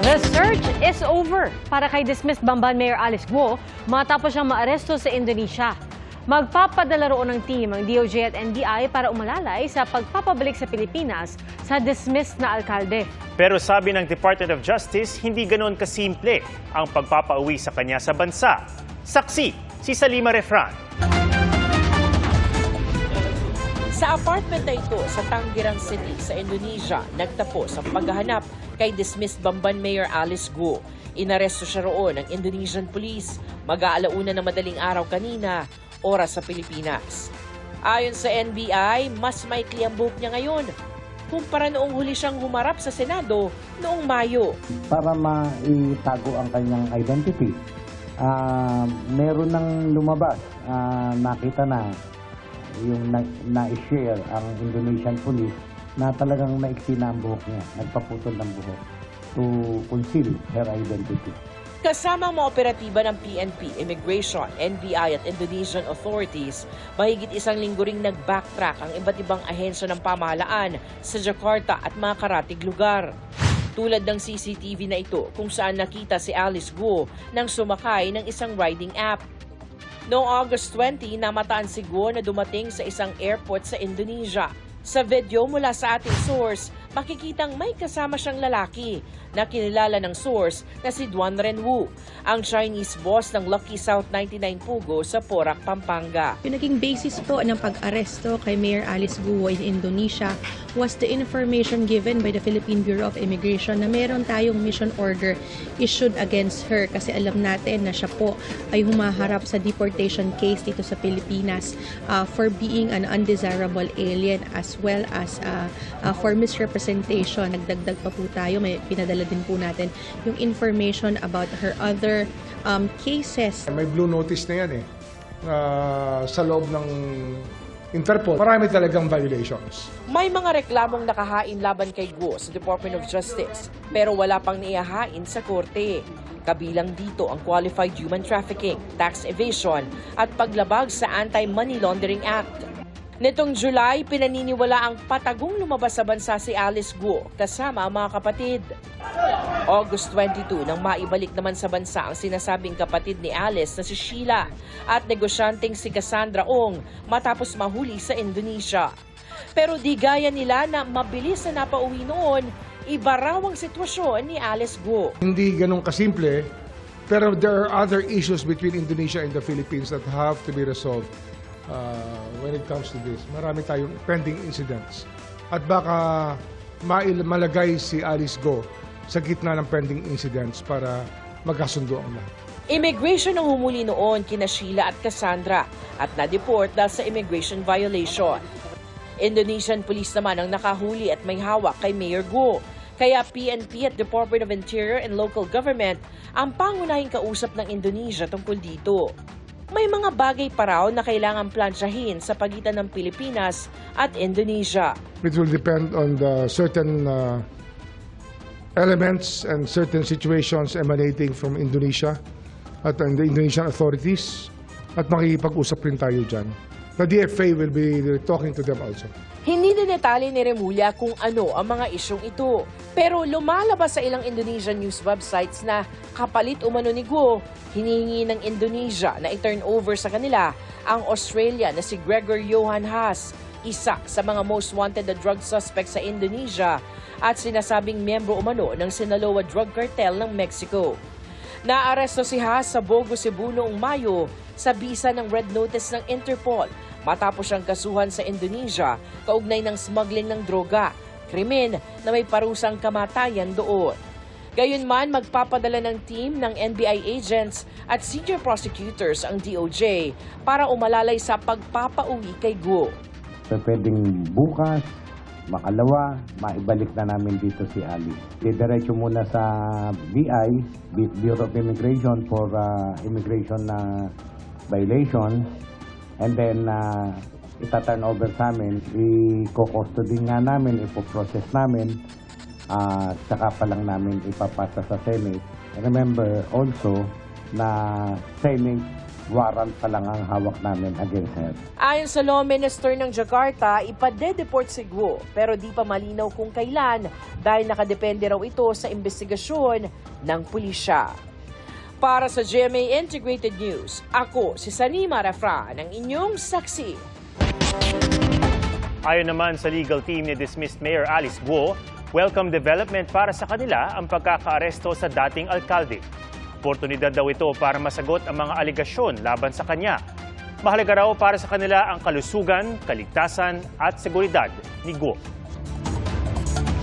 The search is over para kay dismissed Bamban Mayor Alice Guo matapos siyang maaresto sa Indonesia. Magpapadala roon ng team ang DOJ at NBI para umalalay sa pagpapabalik sa Pilipinas sa dismissed na alkalde. Pero sabi ng Department of Justice, hindi ganoon kasimple ang pagpapauwi sa kanya sa bansa. Saksi, si Salima Refran. Sa apartment na ito sa Tanggerang City sa Indonesia, nagtapos ang paghahanap kay dismissed Bamban Mayor Alice Guo. Inaresto siya roon ng Indonesian Police mag-aalauna ng madaling araw kanina, oras sa Pilipinas. Ayon sa NBI, mas maikli ang buhok niya ngayon kumpara noong huli siyang humarap sa Senado noong Mayo. Para maitago ang kanyang identity, meron nang lumabas, nakita na yung na-share ang Indonesian Police na talagang maiksi na ang buhok niya, nagpaputol ng buhok to conceal her identity. Kasama ang mga operatiba ng PNP, Immigration, NBI at Indonesian authorities, mahigit isang linggo ring nag-backtrack ang iba't ibang ahensya ng pamahalaan sa Jakarta at mga karatig lugar. Tulad ng CCTV na ito kung saan nakita si Alice Guo nang sumakay ng isang riding app. Noong August 20, namataan si Guo na dumating sa isang airport sa Indonesia. Sa video mula sa ating source, makikitang may kasama siyang lalaki na kinilala ng source na si Duan Renwu, ang Chinese boss ng Lucky South 99 Pugo sa Porac, Pampanga. Yung naging basis po ng pag-aresto kay Mayor Alice Guo in Indonesia was the information given by the Philippine Bureau of Immigration na meron tayong mission order issued against her kasi alam natin na siya po ay humaharap sa deportation case dito sa Pilipinas for being an undesirable alien as well as for misrepresentation. Nagdagdag pa po tayo, may pinadala din po natin yung information about her other cases. May blue notice na yan sa loob ng Interpol. Marami talagang violations. May mga reklamong nakahain laban kay Guo sa Department of Justice pero wala pang naihahain sa korte. Kabilang dito ang Qualified Human Trafficking, Tax Evasion at paglabag sa Anti-Money Laundering Act. Nitong July, pinaniniwala ang patagong lumabas sa bansa si Alice Guo kasama ang mga kapatid. August 22 nang maibalik naman sa bansa ang sinasabing kapatid ni Alice na si Sheila at negosyanteng si Cassandra Ong matapos mahuli sa Indonesia. Pero di gaya nila na mabilis na napauwi noon, iba raw ang sitwasyon ni Alice Guo. Hindi ganun kasimple, pero there are other issues between Indonesia and the Philippines that have to be resolved when it comes to this. Marami tayong pending incidents. At baka malagay si Alice Guo sa gitna ng pending incidents para magkasundo ang lahat. Immigration ang humuli noon kina Sheila at Cassandra at na-deport dahil sa immigration violation. Indonesian Police naman ang nakahuli at may hawak kay Mayor Guo. Kaya PNP at Department of Interior and Local Government ang pangunahing kausap ng Indonesia tungkol dito. May mga bagay pa raw na kailangang plansyahin sa pagitan ng Pilipinas at Indonesia. It will depend on the certain elements and certain situations emanating from Indonesia at the Indonesian authorities at makikipag-usap rin tayo dyan. The DFA will be talking to them also. Hindi din detalye ni Remulla kung ano ang mga isyong ito. Pero lumalabas sa ilang Indonesian news websites na kapalit umano ni Guo, hinihingi ng Indonesia na i-turn over sa kanila ang Australia na si Gregor Johan Haas, isa sa mga most wanted na drug suspect sa Indonesia at sinasabing miyembro umano ng Sinaloa Drug Cartel ng Mexico. Naaresto si Haas sa Bogo, Cebu noong Mayo sa bisa ng Red Notice ng Interpol matapos siyang kasuhan sa Indonesia kaugnay ng smuggling ng droga, krimen na may parusang kamatayan doon. Gayunman, magpapadala ng team ng NBI agents at senior prosecutors ang DOJ para umalalay sa pagpapauwi kay Guo. Pwedeng bukas, makalawa, maibalik na namin dito si Ali. Diretso muna sa BI, Bureau of Immigration for immigration violation. And then, ita-turn over sa amin, i-custody nga namin, ipoprocess namin, saka pa lang namin ipapasa sa Senate. Remember also na Senate warrant pa lang ang hawak namin against her. Ayon sa Law Minister ng Jakarta, ipade-deport si Guo pero di pa malinaw kung kailan dahil nakadepende raw ito sa investigasyon ng pulisya. Para sa GMA Integrated News, ako si Sanima Rafra ng inyong saksi. Ayon naman sa legal team ni dismissed Mayor Alice Guo, welcome development para sa kanila ang pagkakaaresto sa dating alkalde. Oportunidad daw ito para masagot ang mga aligasyon laban sa kanya. Mahalaga raw para sa kanila ang kalusugan, kaligtasan at seguridad ni Guo.